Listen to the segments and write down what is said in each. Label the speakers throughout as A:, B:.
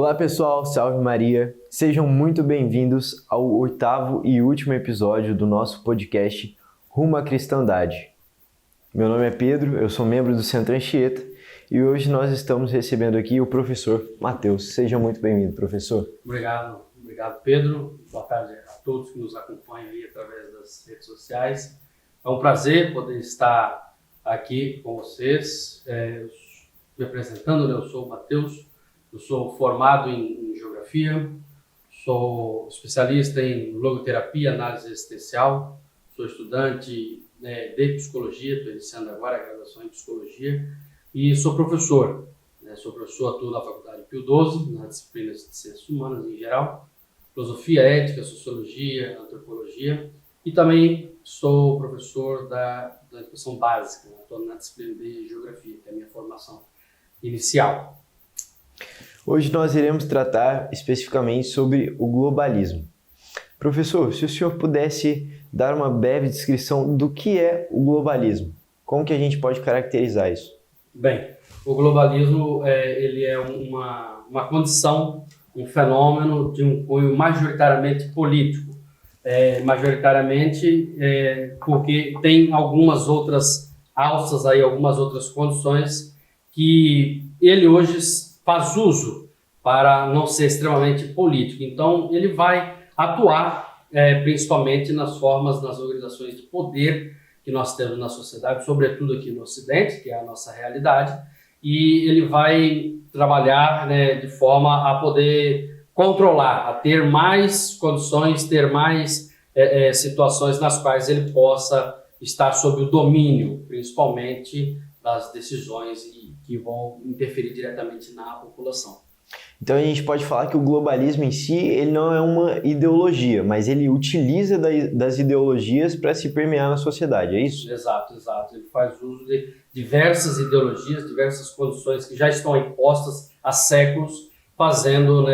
A: Olá pessoal, salve Maria! Sejam muito bem-vindos ao 8º e último episódio do nosso podcast Rumo à Cristandade. Meu nome é Pedro, eu sou membro do Centro Anchieta e hoje nós estamos recebendo aqui o professor Matheus. Seja muito bem-vindo, professor.
B: Obrigado Pedro. Boa tarde a todos que nos acompanham aí através das redes sociais. É um prazer poder estar aqui com vocês. Me apresentando, eu sou o Matheus. Eu sou formado em Geografia, sou especialista em logoterapia, análise existencial, sou estudante de Psicologia, estou iniciando agora a graduação em Psicologia e sou professor. Sou professor, atuo na Faculdade Pio XII, nas disciplinas de Ciências Humanas em geral, Filosofia, Ética, Sociologia, Antropologia e também sou professor da Educação Básica, estou na disciplina de Geografia, que é a minha formação inicial.
A: Hoje nós iremos tratar especificamente sobre o globalismo. Professor, se o senhor pudesse dar uma breve descrição do que é o globalismo, como que a gente pode caracterizar isso?
B: Bem, o globalismo ele é uma condição, um fenômeno de um cunho majoritariamente político. Porque tem algumas outras alças aí, algumas outras condições que ele hoje faz uso para não ser extremamente político. Então, ele vai atuar principalmente nas organizações de poder que nós temos na sociedade, sobretudo aqui no Ocidente, que é a nossa realidade, e ele vai trabalhar de forma a poder controlar, a ter mais condições, ter mais situações nas quais ele possa estar sob o domínio, principalmente das decisões que vão interferir diretamente na população.
A: Então a gente pode falar que o globalismo em si ele não é uma ideologia, mas ele utiliza das ideologias para se permear na sociedade, é isso?
B: Exato. Ele faz uso de diversas ideologias, diversas condições que já estão impostas há séculos, fazendo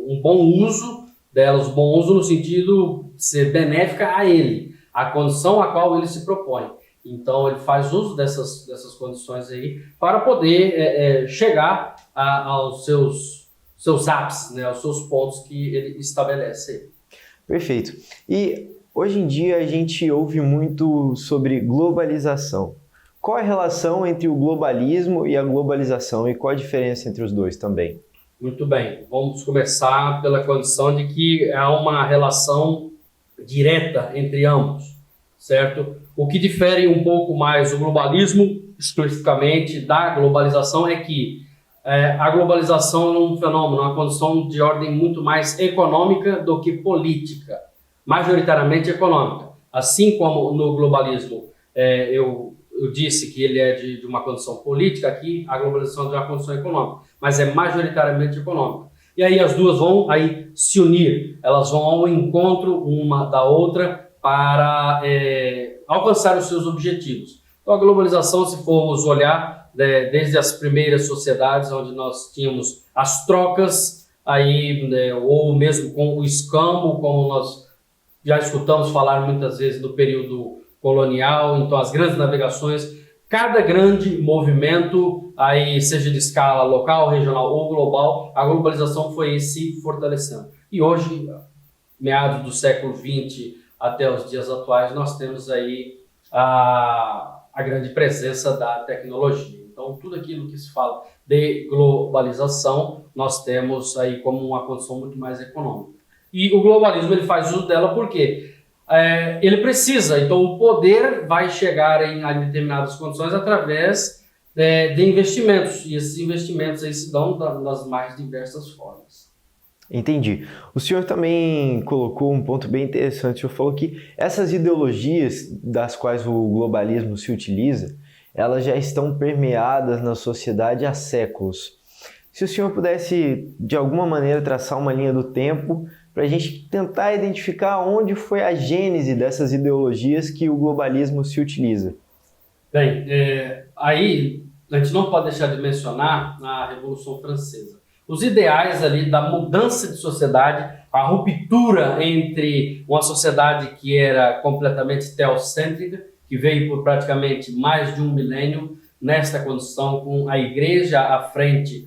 B: um bom uso delas, bom uso no sentido de ser benéfica a ele, a condição a qual ele se propõe. Então, ele faz uso dessas condições aí para poder chegar aos seus ápices, aos seus pontos que ele estabelece aí.
A: Perfeito. E hoje em dia a gente ouve muito sobre globalização. Qual é a relação entre o globalismo e a globalização e qual a diferença entre os dois também?
B: Muito bem. Vamos começar pela condição de que há uma relação direta entre ambos, certo? O que difere um pouco mais o globalismo, especificamente, da globalização é que a globalização é um fenômeno, uma condição de ordem muito mais econômica do que política, majoritariamente econômica. Assim como no globalismo eu disse que ele é de uma condição política, aqui a globalização é de uma condição econômica, mas é majoritariamente econômica. E aí as duas vão aí se unir, elas vão ao encontro uma da outra para alcançar os seus objetivos. Então a globalização, se formos olhar desde as primeiras sociedades onde nós tínhamos as trocas, aí, ou mesmo com o escambo, como nós já escutamos falar muitas vezes do período colonial, então as grandes navegações, cada grande movimento, aí, seja de escala local, regional ou global, a globalização foi se fortalecendo. E hoje, meados do século XX até os dias atuais, nós temos aí a grande presença da tecnologia. Então, tudo aquilo que se fala de globalização, nós temos aí como uma condição muito mais econômica. E o globalismo ele faz uso dela porque ele precisa, então o poder vai chegar a determinadas condições através de investimentos, e esses investimentos aí se dão das mais diversas formas.
A: Entendi. O senhor também colocou um ponto bem interessante. O senhor falou que essas ideologias das quais o globalismo se utiliza, elas já estão permeadas na sociedade há séculos. Se o senhor pudesse, de alguma maneira, traçar uma linha do tempo para a gente tentar identificar onde foi a gênese dessas ideologias que o globalismo se utiliza.
B: Bem, aí a gente não pode deixar de mencionar a Revolução Francesa. Os ideais ali da mudança de sociedade, a ruptura entre uma sociedade que era completamente teocêntrica, que veio por praticamente mais de um milênio nesta condição, com a igreja à frente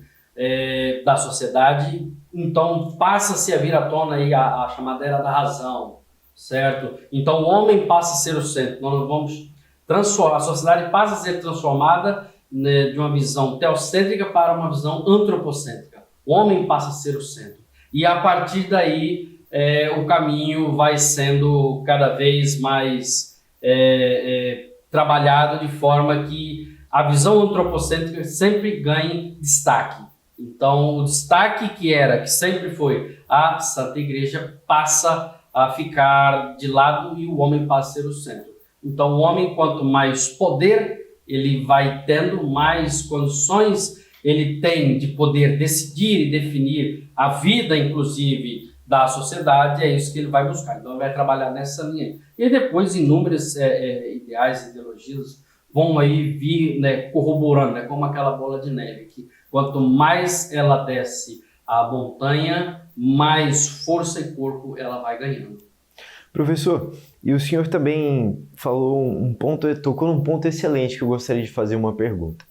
B: da sociedade, então passa-se a vir à tona aí a chamada era da razão, certo? Então o homem passa a ser o centro, nós vamos transformar, a sociedade passa a ser transformada, né, de uma visão teocêntrica para uma visão antropocêntrica. O homem passa a ser o centro. E a partir daí o caminho vai sendo cada vez mais trabalhado de forma que a visão antropocêntrica sempre ganhe destaque. Então, o destaque que sempre foi a Santa Igreja, passa a ficar de lado e o homem passa a ser o centro. Então, o homem, quanto mais poder ele vai tendo, mais condições ele tem de poder decidir e definir a vida, inclusive, da sociedade, é isso que ele vai buscar. Então, ele vai trabalhar nessa linha. E depois, inúmeros ideais, ideologias vão aí vir, né, corroborando, né, como aquela bola de neve, que quanto mais ela desce a montanha, mais força e corpo ela vai ganhando.
A: Professor, e o senhor também tocou num ponto excelente que eu gostaria de fazer uma pergunta.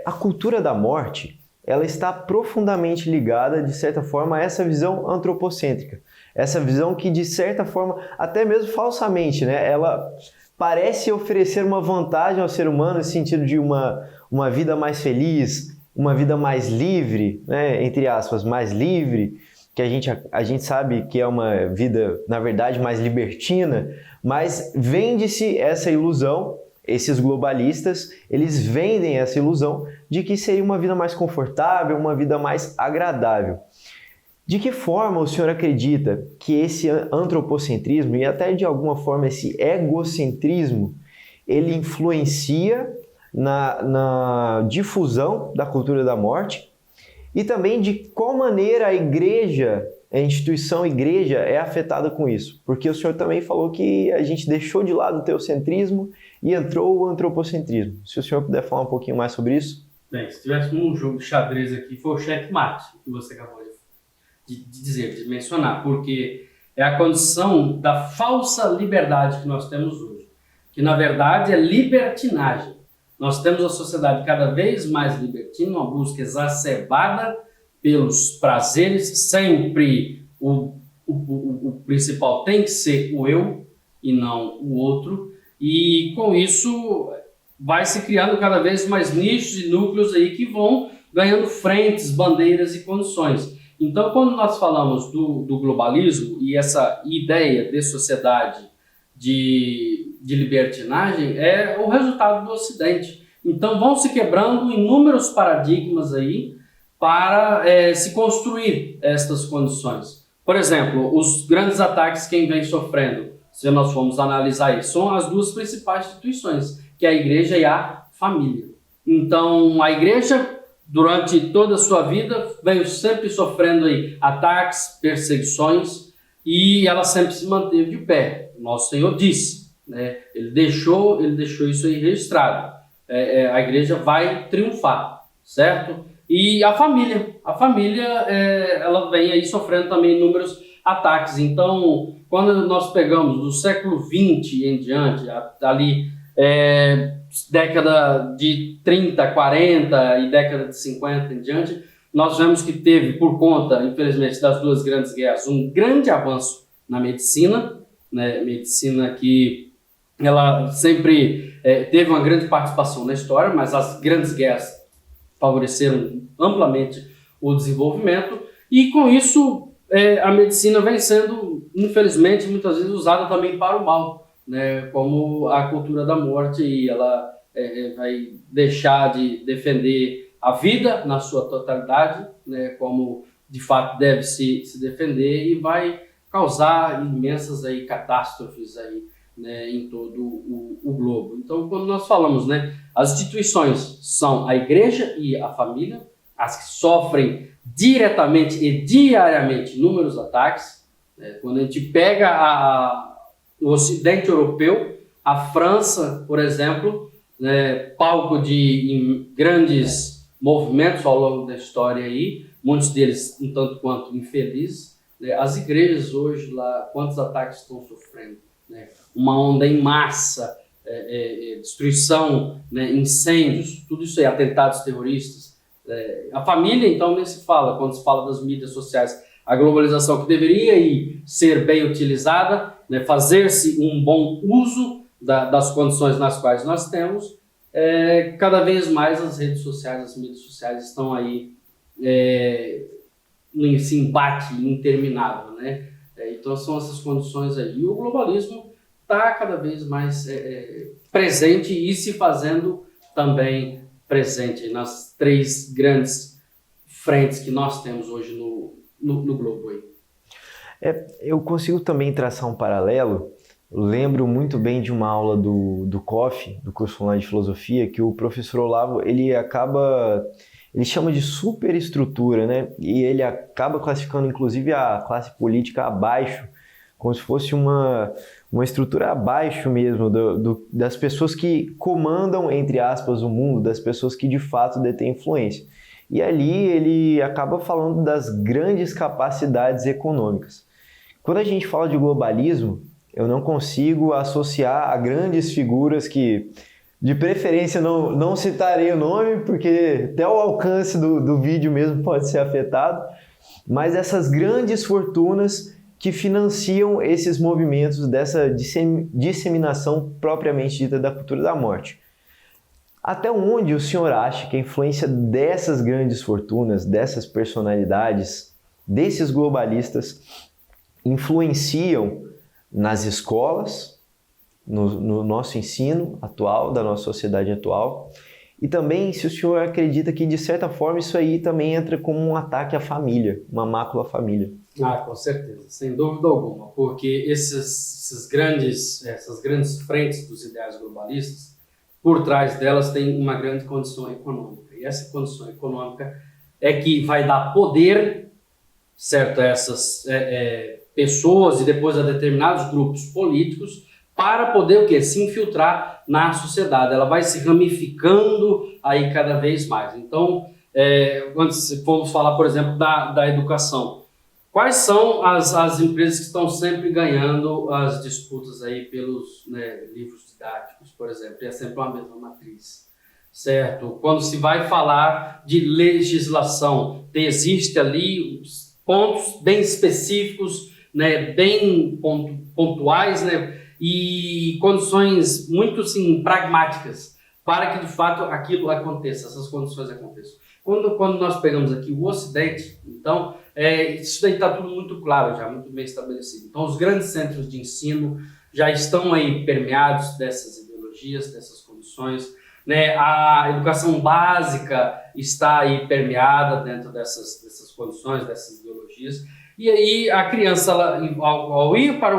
A: A cultura da morte, ela está profundamente ligada, de certa forma, a essa visão antropocêntrica. Essa visão que, de certa forma, até mesmo falsamente, né, ela parece oferecer uma vantagem ao ser humano no sentido de uma vida mais feliz, uma vida mais livre, né, entre aspas, mais livre, que a gente sabe que é uma vida, na verdade, mais libertina, mas vende-se essa ilusão, esses globalistas, eles vendem essa ilusão de que seria uma vida mais confortável, uma vida mais agradável. De que forma o senhor acredita que esse antropocentrismo e até de alguma forma esse egocentrismo, ele influencia na difusão da cultura da morte e também de qual maneira a igreja, a instituição igreja é afetada com isso? Porque o senhor também falou que a gente deixou de lado o teocentrismo e entrou o antropocentrismo. Se o senhor puder falar um pouquinho mais sobre isso.
B: Bem, se tivéssemos um jogo de xadrez aqui, foi o checkmate que você acabou de mencionar, porque é a condição da falsa liberdade que nós temos hoje, que na verdade é libertinagem. Nós temos a sociedade cada vez mais libertina, uma busca exacerbada pelos prazeres, sempre o principal tem que ser o eu e não o outro, e com isso vai se criando cada vez mais nichos e núcleos aí que vão ganhando frentes, bandeiras e condições. Então, quando nós falamos do globalismo e essa ideia de sociedade de libertinagem, é o resultado do Ocidente. Então, vão se quebrando inúmeros paradigmas aí para se construir estas condições. Por exemplo, os grandes ataques quem vem sofrendo, se nós formos analisar isso, são as duas principais instituições, que é a igreja e a família. Então, a igreja, durante toda a sua vida, veio sempre sofrendo aí ataques, perseguições, e ela sempre se manteve de pé. Nosso Senhor disse, né? Ele deixou isso aí registrado. A igreja vai triunfar, certo? E a família ela vem aí sofrendo também inúmeros ataques. Então, quando nós pegamos do século XX em diante, ali década de 30, 40 e década de 50 em diante, nós vemos que teve, por conta, infelizmente, das duas grandes guerras, um grande avanço na medicina, né? Medicina que ela sempre teve uma grande participação na história, mas as grandes guerras favoreceram amplamente o desenvolvimento, e com isso a medicina vem sendo, infelizmente, muitas vezes usada também para o mal, né, como a cultura da morte, e ela vai deixar de defender a vida na sua totalidade, né, como de fato deve se defender, e vai causar imensas aí, catástrofes aí, né, em todo o globo. Então, quando nós falamos, né, as instituições são a igreja e a família, as que sofrem diretamente e diariamente inúmeros ataques. Né, quando a gente pega o Ocidente europeu, a França, por exemplo, né, palco de grandes movimentos ao longo da história aí, muitos deles um tanto quanto infelizes, né, as igrejas hoje lá, quantos ataques estão sofrendo, né, uma onda em massa, destruição, né, incêndios, tudo isso aí, atentados terroristas, A família, então, nem se fala, quando se fala das mídias sociais, a globalização que deveria ser bem utilizada, né, fazer-se um bom uso das condições nas quais nós temos, cada vez mais as redes sociais, as mídias sociais estão aí nesse embate interminável, né? Então são essas condições aí. E o globalismo está cada vez mais presente e se fazendo também presente nas 3 grandes frentes que nós temos hoje no globo aí.
A: Eu consigo também traçar um paralelo. Eu lembro muito bem de uma aula do COF, do curso online de filosofia, que o professor Olavo, ele chama de superestrutura, né? E ele acaba classificando inclusive a classe política abaixo, como se fosse uma estrutura abaixo mesmo das pessoas que comandam, entre aspas, o mundo, das pessoas que de fato detêm influência. E ali ele acaba falando das grandes capacidades econômicas. Quando a gente fala de globalismo, eu não consigo associar a grandes figuras que, de preferência, não citarei o nome, porque até o alcance do vídeo mesmo pode ser afetado, mas essas grandes fortunas que financiam esses movimentos dessa disseminação propriamente dita da cultura da morte. Até onde o senhor acha que a influência dessas grandes fortunas, dessas personalidades, desses globalistas, influenciam nas escolas, no nosso ensino atual, da nossa sociedade atual, e também se o senhor acredita que, de certa forma, isso aí também entra como um ataque à família, uma mácula à família?
B: Com certeza, sem dúvida alguma, porque essas grandes frentes dos ideais globalistas, por trás delas tem uma grande condição econômica, e essa condição econômica é que vai dar poder, certo, a essas pessoas e depois a determinados grupos políticos para poder o quê? Se infiltrar na sociedade. Ela vai se ramificando aí cada vez mais. Então, quando formos falar, por exemplo, da educação, quais são as empresas que estão sempre ganhando as disputas aí pelos livros didáticos, por exemplo? É sempre uma mesma matriz, certo? Quando se vai falar de legislação, existe ali pontos bem específicos, né, bem pontuais, né, e condições muito sim, pragmáticas para que de fato aquilo aconteça, essas condições aconteçam. Quando nós pegamos aqui o Ocidente, então isso daí está tudo muito claro, já muito bem estabelecido. Então os grandes centros de ensino já estão aí permeados dessas ideologias, dessas condições, né? A educação básica está aí permeada dentro dessas condições, dessas ideologias. E aí a criança, ao ir para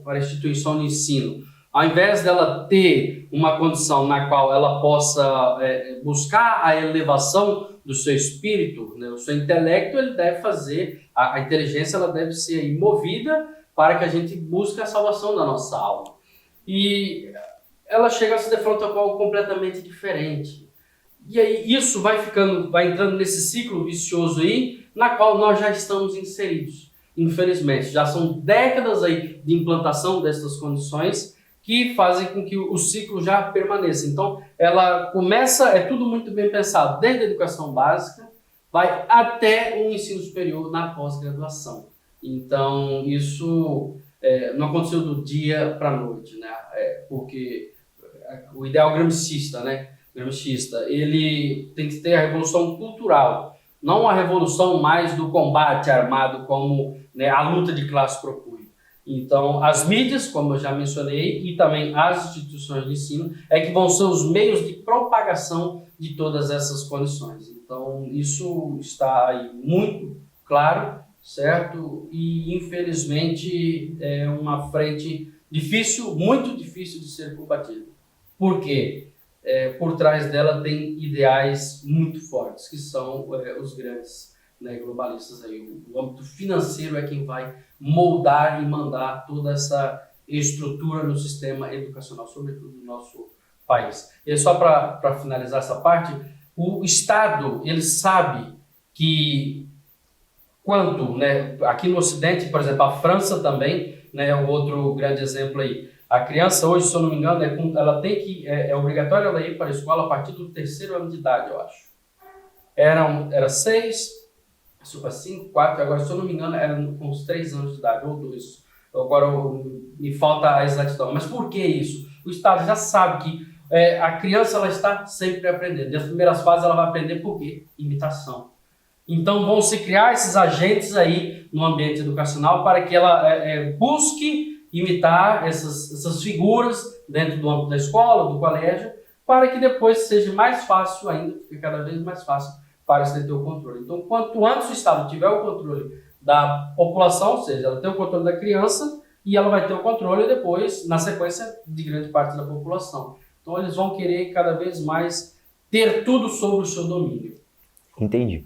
B: a instituição de ensino, ao invés dela ter uma condição na qual ela possa buscar a elevação do seu espírito, né, o seu intelecto, ele deve fazer, a inteligência ela deve ser aí movida para que a gente busque a salvação da nossa alma. E ela chega a se defrontar com algo completamente diferente. E aí isso vai entrando nesse ciclo vicioso aí, na qual nós já estamos inseridos. Infelizmente, já são décadas aí de implantação dessas condições que fazem com que o ciclo já permaneça. Então, ela começa, tudo muito bem pensado, desde a educação básica, vai até o ensino superior na pós-graduação. Então, isso não aconteceu do dia para a noite, né? Porque o ideal gramscista, né? Ele tem que ter a revolução cultural, não a revolução mais do combate armado como, né, a luta de classe propunha. Então, as mídias, como eu já mencionei, e também as instituições de ensino, que vão ser os meios de propagação de todas essas condições. Então, isso está aí muito claro, certo? E, infelizmente, é uma frente difícil, muito difícil de ser combatida. Por quê? Por trás dela tem ideais muito fortes, que são os grandes, né, globalistas. Aí. O âmbito financeiro é quem vai moldar e mandar toda essa estrutura no sistema educacional, sobretudo no nosso país. E só para finalizar essa parte, o Estado ele sabe que quanto, né, aqui no Ocidente, por exemplo, a França também, né, o outro grande exemplo aí. A criança hoje, se eu não me engano, ela tem que é obrigatório ela ir para a escola a partir do 3º ano de idade, eu acho. era 6, 5, 4, agora se eu não me engano eram com uns 3 anos de idade, ou 2. Agora me falta a exatidão. Mas por que isso? O Estado já sabe que a criança ela está sempre aprendendo. Nas primeiras fases ela vai aprender por quê? Imitação. Então vão se criar esses agentes aí no ambiente educacional para que ela busque imitar essas figuras dentro do âmbito da escola, do colégio, para que depois seja mais fácil ainda, fique cada vez mais fácil para você ter o controle. Então, quanto antes o Estado tiver o controle da população, ou seja, ela tem o controle da criança e ela vai ter o controle depois, na sequência, de grande parte da população. Então, eles vão querer cada vez mais ter tudo sob o seu domínio.
A: Entendi.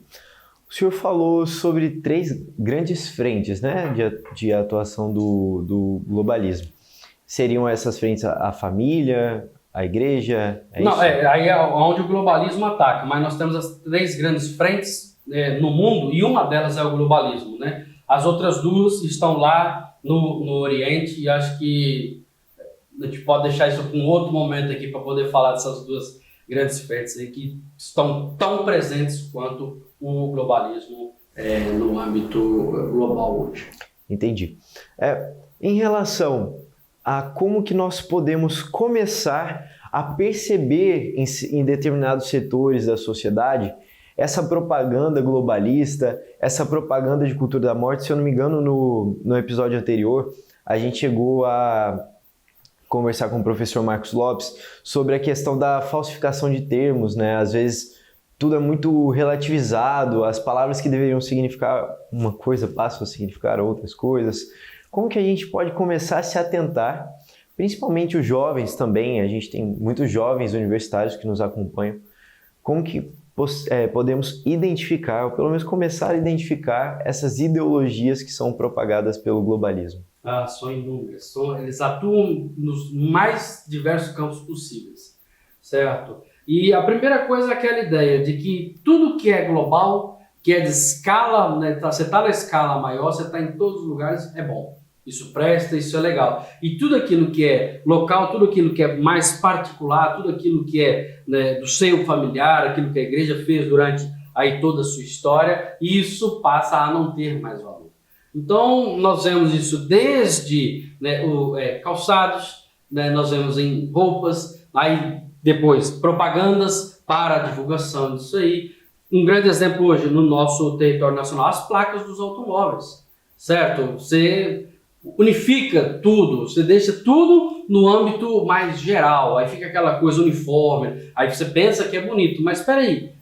A: O senhor falou sobre 3 grandes frentes, né, de atuação do globalismo. Seriam essas frentes a família, a igreja?
B: Não,
A: isso?
B: aí é onde o globalismo ataca, mas nós temos as 3 grandes frentes no mundo e uma delas é o globalismo, né? As outras 2 estão lá no Oriente e acho que a gente pode deixar isso para um outro momento aqui para poder falar dessas 2 grandes frentes aí que estão tão presentes quanto o globalismo no âmbito global hoje.
A: Entendi. Em relação a como que nós podemos começar a perceber em determinados setores da sociedade essa propaganda globalista, essa propaganda de cultura da morte. Se eu não me engano, no episódio anterior, a gente chegou a conversar com o professor Marcos Lopes sobre a questão da falsificação de termos, né? Às vezes tudo é muito relativizado, as palavras que deveriam significar uma coisa passam a significar outras coisas. Como que a gente pode começar a se atentar, principalmente os jovens também, a gente tem muitos jovens universitários que nos acompanham, como que podemos identificar, ou pelo menos começar a identificar essas ideologias que são propagadas pelo globalismo?
B: São inúmeras. Eles atuam nos mais diversos campos possíveis, certo? E a primeira coisa é aquela ideia de que tudo que é global, que é de escala, né, você está na escala maior, você está em todos os lugares, é bom. Isso presta, isso é legal. E tudo aquilo que é local, tudo aquilo que é mais particular, tudo aquilo que é, né, do seio familiar, aquilo que a igreja fez durante aí toda a sua história, isso passa a não ter mais valor. Então, nós vemos isso desde, né, calçados, né, nós vemos em roupas, aí depois propagandas para a divulgação disso aí. Um grande exemplo hoje no nosso território nacional, as placas dos automóveis, certo? Você unifica tudo, você deixa tudo no âmbito mais geral, aí fica aquela coisa uniforme, aí você pensa que é bonito, mas espera aí,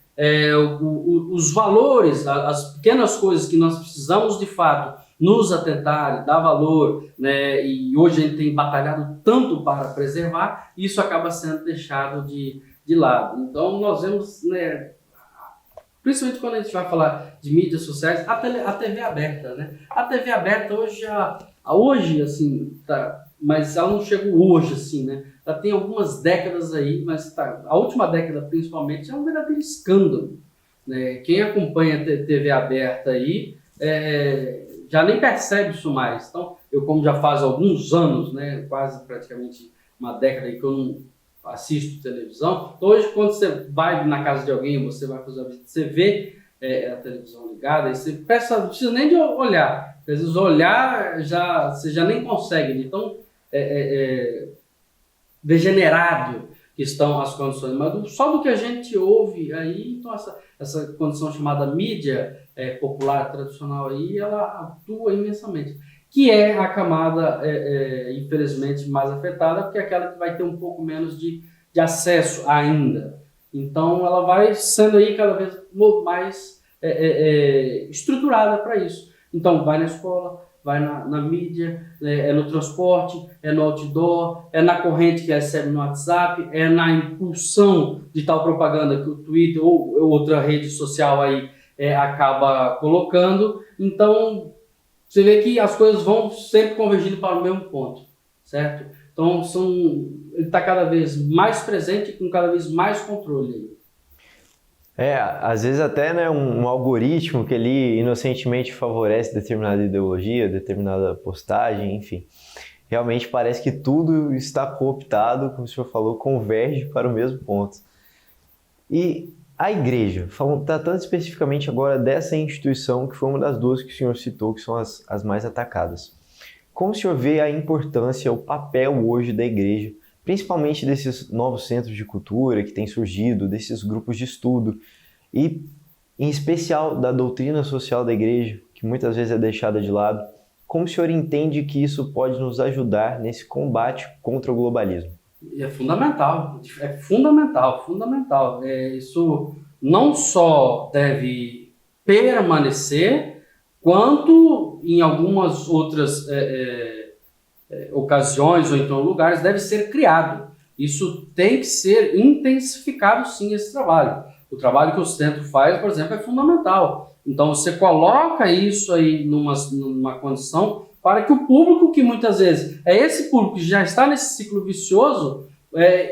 B: os valores, as pequenas coisas que nós precisamos de fato nos atentar, dar valor, né, e hoje a gente tem batalhado tanto para preservar, isso acaba sendo deixado de lado. Então nós vemos, né, principalmente quando a gente vai falar de mídias sociais, a TV aberta, né? A TV aberta hoje assim, tá, mas ela não chegou hoje, assim, né? Já tem algumas décadas aí, mas tá, a última década principalmente é um verdadeiro escândalo, né? Quem acompanha a TV aberta aí já nem percebe isso mais. Então, eu como já faz alguns anos, né, quase praticamente uma década aí que eu não assisto televisão, então hoje quando você vai na casa de alguém, você vai fazer uma visita, você vê a televisão ligada, e você pensa, não precisa nem de olhar, às vezes olhar você já nem consegue, então degenerado que estão as condições, mas só do que a gente ouve aí, então essa condição chamada mídia popular, tradicional aí, ela atua imensamente, que é a camada, infelizmente, mais afetada, porque é aquela que vai ter um pouco menos de acesso ainda. Então, ela vai sendo aí cada vez mais estruturada para isso. Então, vai na escola, vai na mídia, no transporte, no outdoor, na corrente que recebe no WhatsApp, na impulsão de tal propaganda que o Twitter ou outra rede social aí acaba colocando. Então, você vê que as coisas vão sempre convergindo para o mesmo ponto, certo? Então, ele está cada vez mais presente e com cada vez mais controle.
A: Às vezes até, né, um algoritmo que ele inocentemente favorece determinada ideologia, determinada postagem, enfim. Realmente parece que tudo está cooptado, como o senhor falou, converge para o mesmo ponto. E A igreja, tratando especificamente agora dessa instituição, que foi uma das duas que o senhor citou, que são as mais atacadas. Como o senhor vê a importância, o papel hoje da igreja, principalmente desses novos centros de cultura que têm surgido, desses grupos de estudo, e em especial da doutrina social da igreja, que muitas vezes é deixada de lado? Como o senhor entende que isso pode nos ajudar nesse combate contra o globalismo?
B: É fundamental, fundamental. Isso não só deve permanecer, quanto em algumas outras ocasiões ou então lugares deve ser criado. Isso tem que ser intensificado, sim, esse trabalho. O trabalho que o centro faz, por exemplo, é fundamental. Então você coloca isso aí numa condição para que o público, que muitas vezes é esse público que já está nesse ciclo vicioso,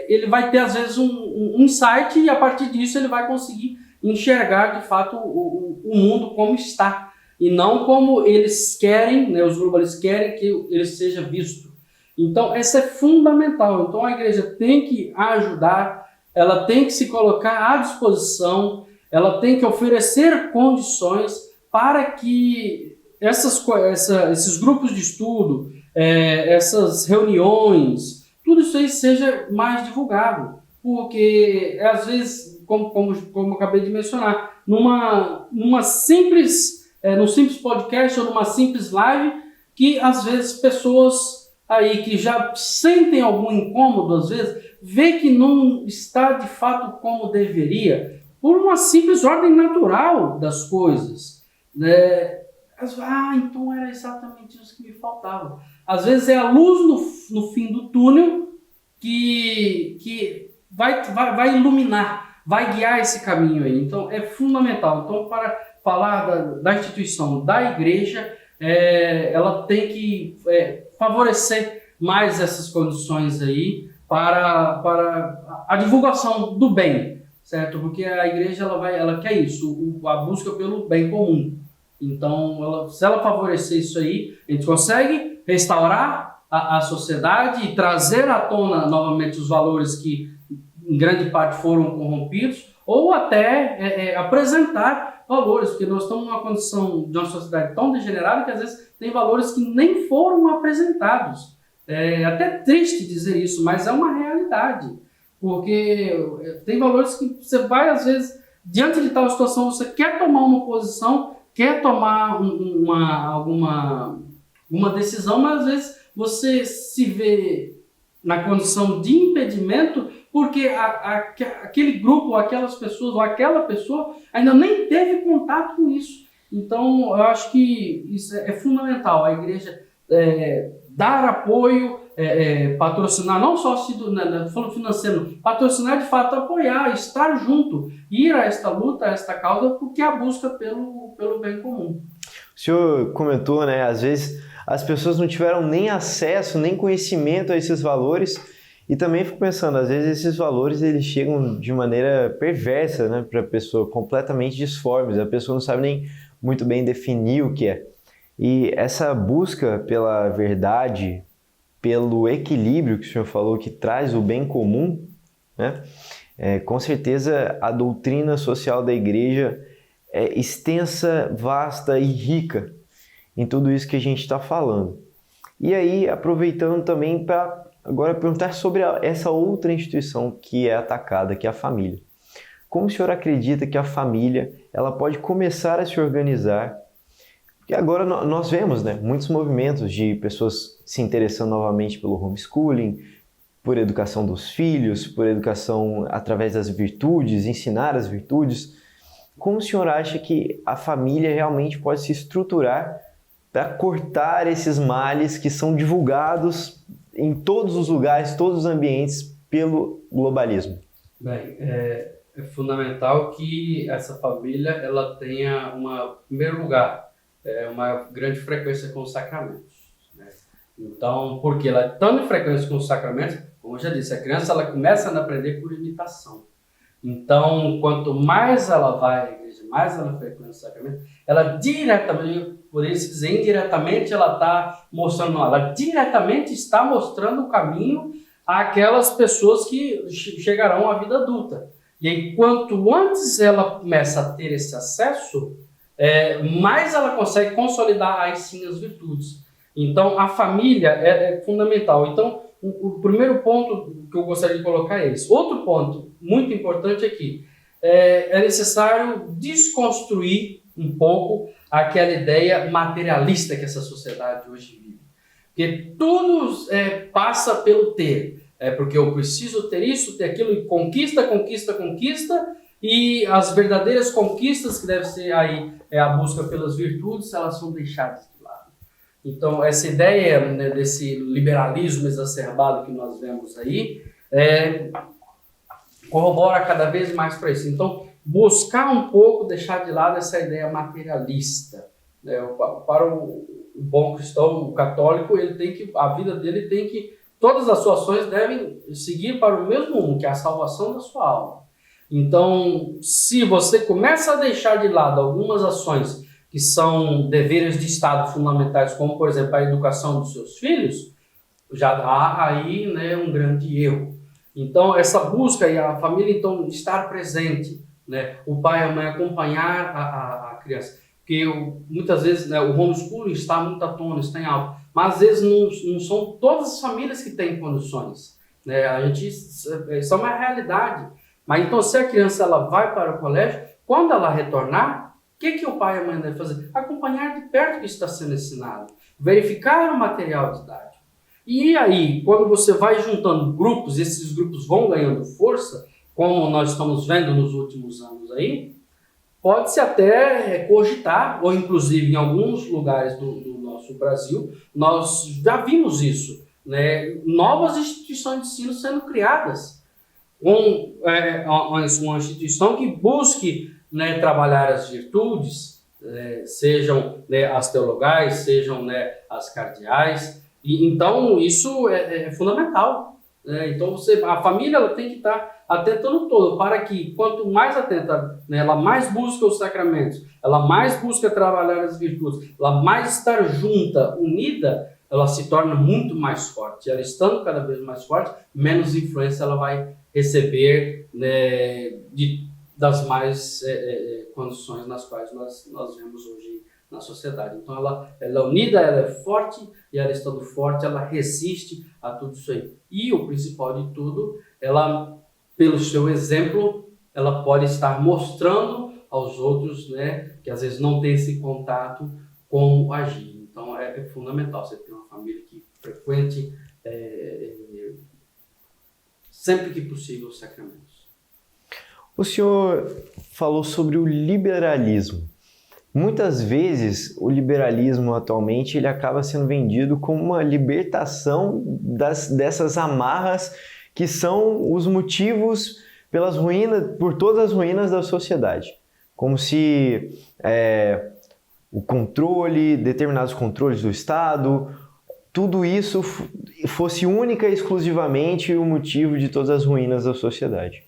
B: ele vai ter às vezes um insight, e a partir disso ele vai conseguir enxergar de fato o mundo como está, e não como eles querem, né, os globalistas querem que ele seja visto. Então isso é fundamental. Então a igreja tem que ajudar, ela tem que se colocar à disposição, ela tem que oferecer condições para que esses grupos de estudo, essas reuniões, tudo isso aí seja mais divulgado. Porque, às vezes, como eu acabei de mencionar, num simples podcast ou numa simples live, que às vezes pessoas aí que já sentem algum incômodo, às vezes, vê que não está de fato como deveria, por uma simples ordem natural das coisas, né? Então era exatamente isso que me faltava. Às vezes é a luz no fim do túnel que vai iluminar, vai guiar esse caminho aí. Então é fundamental. Então, para falar da instituição da igreja, ela tem que favorecer mais essas condições aí para a divulgação do bem, certo? Porque a igreja ela quer isso, a busca pelo bem comum. Então, se ela favorecer isso aí, a gente consegue restaurar a sociedade e trazer à tona novamente os valores que em grande parte foram corrompidos, ou até apresentar valores, porque nós estamos numa condição de uma sociedade tão degenerada que às vezes tem valores que nem foram apresentados. É até triste dizer isso, mas é uma realidade, porque tem valores que você vai, às vezes, diante de tal situação, você quer tomar uma posição, quer tomar alguma decisão, mas às vezes você se vê na condição de impedimento porque aquele grupo, aquelas pessoas ou aquela pessoa ainda nem teve contato com isso. Então, eu acho que isso é fundamental, a igreja dar apoio, patrocinar, não só falando financeiro, patrocinar de fato, apoiar, estar junto, ir a esta luta, a esta causa, porque é a busca pelo bem comum.
A: O senhor comentou, né, às vezes as pessoas não tiveram nem acesso, nem conhecimento a esses valores, e também fico pensando, às vezes esses valores eles chegam de maneira perversa, né, para a pessoa, completamente disformes, a pessoa não sabe nem muito bem definir o que é. E essa busca pela verdade, pelo equilíbrio que o senhor falou, que traz o bem comum, né? Com certeza a doutrina social da igreja é extensa, vasta e rica em tudo isso que a gente está falando. E aí, aproveitando também para agora perguntar sobre essa outra instituição que é atacada, que é a família. Como o senhor acredita que a família ela pode começar a se organizar? Porque agora nós vemos, né, muitos movimentos de pessoas se interessando novamente pelo homeschooling, por educação dos filhos, por educação através das virtudes, ensinar as virtudes. Como o senhor acha que a família realmente pode se estruturar para cortar esses males que são divulgados em todos os lugares, todos os ambientes pelo globalismo?
B: Bem, é fundamental que essa família ela tenha em primeiro lugar, uma grande frequência com os sacramentos, né? Então, porque ela é tão de frequência com os sacramentos, como eu já disse, a criança ela começa a aprender por imitação. Então, quanto mais ela vai à igreja, mais ela frequenta o sacramento, ela diretamente, por isso dizer indiretamente, ela está mostrando, ela diretamente está mostrando o caminho àquelas pessoas que chegarão à vida adulta. E aí, quanto antes ela começa a ter esse acesso, mais ela consegue consolidar aí sim as virtudes. Então, a família é fundamental. Então, o primeiro ponto que eu gostaria de colocar é esse. Outro ponto muito importante aqui, é necessário desconstruir um pouco aquela ideia materialista que essa sociedade hoje vive. Porque tudo passa pelo ter. Porque eu preciso ter isso, ter aquilo, e conquista, e as verdadeiras conquistas, que deve ser aí a busca pelas virtudes, elas são deixadas de lado. Então, essa ideia, né, desse liberalismo exacerbado que nós vemos aí, corrobora cada vez mais para isso. Então, buscar um pouco, deixar de lado essa ideia materialista. Né? Para o bom cristão, o católico, a vida dele tem que, todas as suas ações devem seguir para o mesmo rumo, que é a salvação da sua alma. Então, se você começa a deixar de lado algumas ações que são deveres de Estado fundamentais, como, por exemplo, a educação dos seus filhos, já há aí, né, um grande erro. Então, essa busca e a família, então, estar presente, né, o pai e a mãe acompanhar a criança. Porque muitas vezes, né, o homeschooling está muito à tona, está em alta, mas às vezes não são todas as famílias que têm condições. Né? Isso é uma realidade. Mas então, se a criança ela vai para o colégio, quando ela retornar, o que o pai e a mãe devem fazer? Acompanhar de perto o que está sendo ensinado, verificar o material didático. E aí, quando você vai juntando grupos, esses grupos vão ganhando força, como nós estamos vendo nos últimos anos aí, pode-se até cogitar, ou inclusive em alguns lugares do nosso Brasil, nós já vimos isso, né? Novas instituições de ensino sendo criadas. Uma instituição que busque, né, trabalhar as virtudes, sejam, né, as teologais, sejam, né, as cardeais. E, então, isso é fundamental. Então, a família ela tem que estar atenta no todo, para que, quanto mais atenta, né, ela mais busca os sacramentos, ela mais busca trabalhar as virtudes, ela mais estar junta, unida, ela se torna muito mais forte. Ela estando cada vez mais forte, menos influência ela vai receber, né, das mais condições nas quais nós vemos hoje na sociedade. Então, ela é unida, ela é forte, e ela estando forte, ela resiste a tudo isso aí. E o principal de tudo, ela, pelo seu exemplo, ela pode estar mostrando aos outros, né, que às vezes não tem esse contato, como agir. Então, é fundamental você ter uma família que frequente sempre que possível os sacramentos.
A: O senhor falou sobre o liberalismo. Muitas vezes o liberalismo atualmente ele acaba sendo vendido como uma libertação dessas amarras que são os motivos por todas as ruínas da sociedade. Como se determinados controles do Estado, tudo isso fosse única e exclusivamente o motivo de todas as ruínas da sociedade.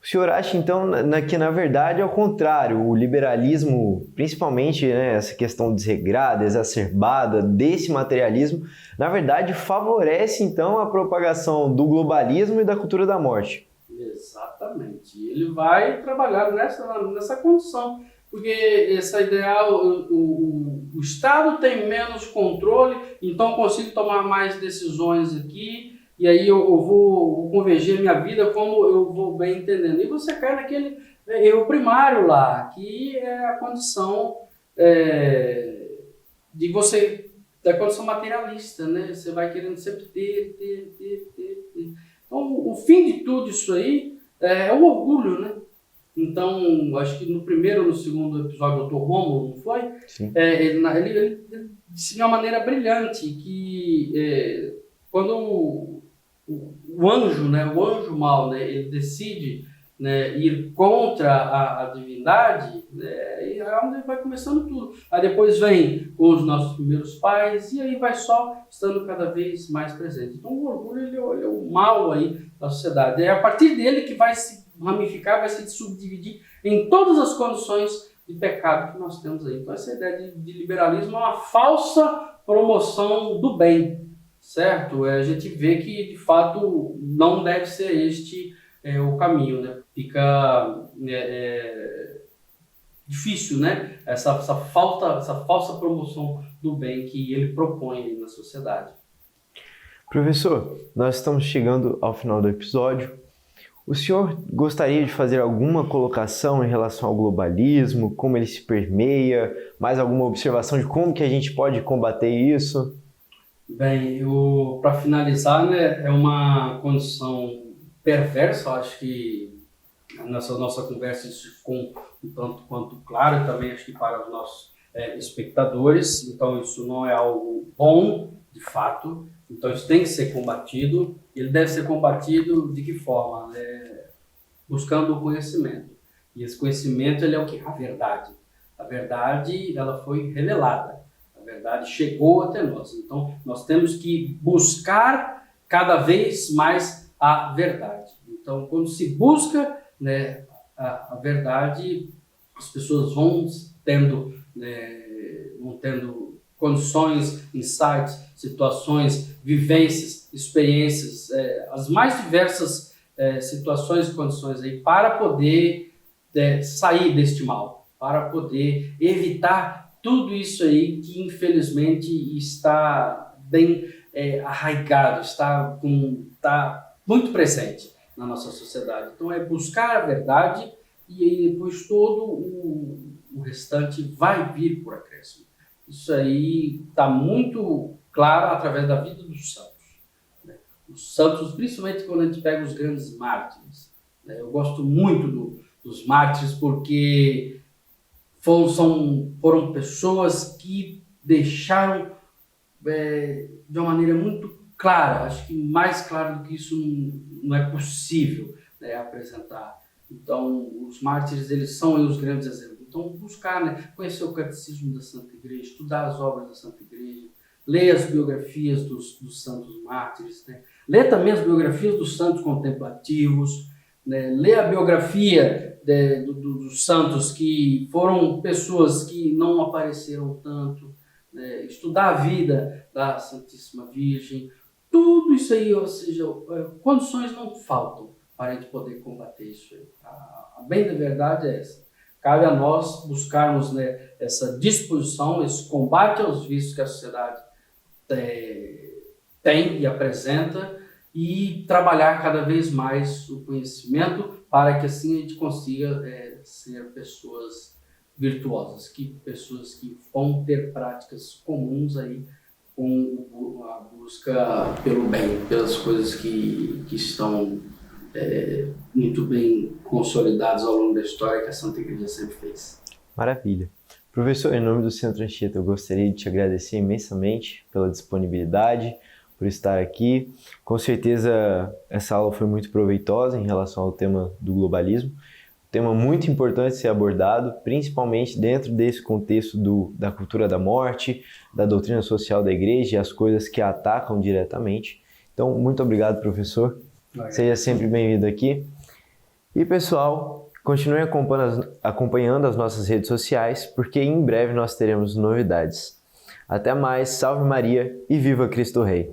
A: O senhor acha, então, que na verdade é o contrário, o liberalismo, principalmente, né, essa questão desregrada, exacerbada desse materialismo, na verdade favorece, então, a propagação do globalismo e da cultura da morte?
B: Exatamente. Ele vai trabalhar nessa condição, porque essa ideia, o Estado tem menos controle, então consigo tomar mais decisões aqui, e aí eu vou convergir a minha vida como eu vou bem entendendo. E você cai naquele erro primário lá, que é a condição da condição materialista, né? Você vai querendo sempre ter. Então, o fim de tudo isso aí é o orgulho, né? Então, acho que no primeiro ou no segundo episódio do Dr. Rômulo, não foi?
A: Sim.
B: Ele disse de uma maneira brilhante que quando o anjo, né, o anjo mau, né, ele decide, né, ir contra a divindade, né, e é onde vai começando tudo. Aí depois vem com os nossos primeiros pais, e aí vai só estando cada vez mais presente. Então o orgulho ele é o mal aí da sociedade. É a partir dele que vai se ramificar, vai se subdividir em todas as condições de pecado que nós temos aí. Então essa ideia de liberalismo é uma falsa promoção do bem, certo? A gente vê que de fato não deve ser este o caminho, né? Fica difícil, né? Essa falsa promoção do bem que ele propõe aí na sociedade.
A: Professor, nós estamos chegando ao final do episódio. O senhor gostaria de fazer alguma colocação em relação ao globalismo, como ele se permeia, mais alguma observação de como que a gente pode combater isso?
B: Bem, para finalizar, né, é uma condição perversa, eu acho que nessa nossa conversa isso ficou um tanto quanto claro, também acho que para os nossos espectadores, então isso não é algo bom, de fato, então isso tem que ser combatido. Ele deve ser combatido de que forma? Buscando o conhecimento, e esse conhecimento ele é o que? A verdade. A verdade ela foi revelada, a verdade chegou até nós, então nós temos que buscar cada vez mais a verdade. Então quando se busca, né, a verdade, as pessoas vão tendo condições, insights, situações, vivências, experiências, as mais diversas situações e condições aí para poder sair deste mal, para poder evitar tudo isso aí que infelizmente está bem arraigado, está muito presente na nossa sociedade. Então é buscar a verdade e aí depois todo o restante vai vir por acréscimo. Isso aí está muito claro através da vida dos santos, né? Os santos, principalmente quando a gente pega os grandes mártires, né? Eu gosto muito dos mártires porque foram pessoas que deixaram de uma maneira muito clara, acho que mais claro do que isso não é possível, né, apresentar. Então, os mártires, eles são os grandes exemplos. Então, buscar, né, conhecer o catecismo da Santa Igreja, estudar as obras da Santa Igreja, ler as biografias dos santos mártires, né, ler também as biografias dos santos contemplativos, né, ler a biografia dos santos que foram pessoas que não apareceram tanto, né, estudar a vida da Santíssima Virgem, tudo isso aí, ou seja, condições não faltam para a gente poder combater isso aí. A bem da verdade é essa. Cabe a nós buscarmos, né, essa disposição, esse combate aos vícios que a sociedade tem e apresenta e trabalhar cada vez mais o conhecimento para que assim a gente consiga ser pessoas virtuosas, pessoas que vão ter práticas comuns aí com a busca pelo bem, pelas coisas que estão muito bem consolidadas ao longo da história que a Santa Igreja sempre fez.
A: Maravilha. Professor, em nome do Centro Anchieta, eu gostaria de te agradecer imensamente pela disponibilidade, por estar aqui. Com certeza essa aula foi muito proveitosa em relação ao tema do globalismo. Tema muito importante ser abordado, principalmente dentro desse contexto da cultura da morte, da doutrina social da igreja e as coisas que a atacam diretamente. Então, muito obrigado, professor. Seja sempre bem-vindo aqui. E, pessoal, continue acompanhando as nossas redes sociais, porque em breve nós teremos novidades. Até mais, salve Maria e viva Cristo Rei!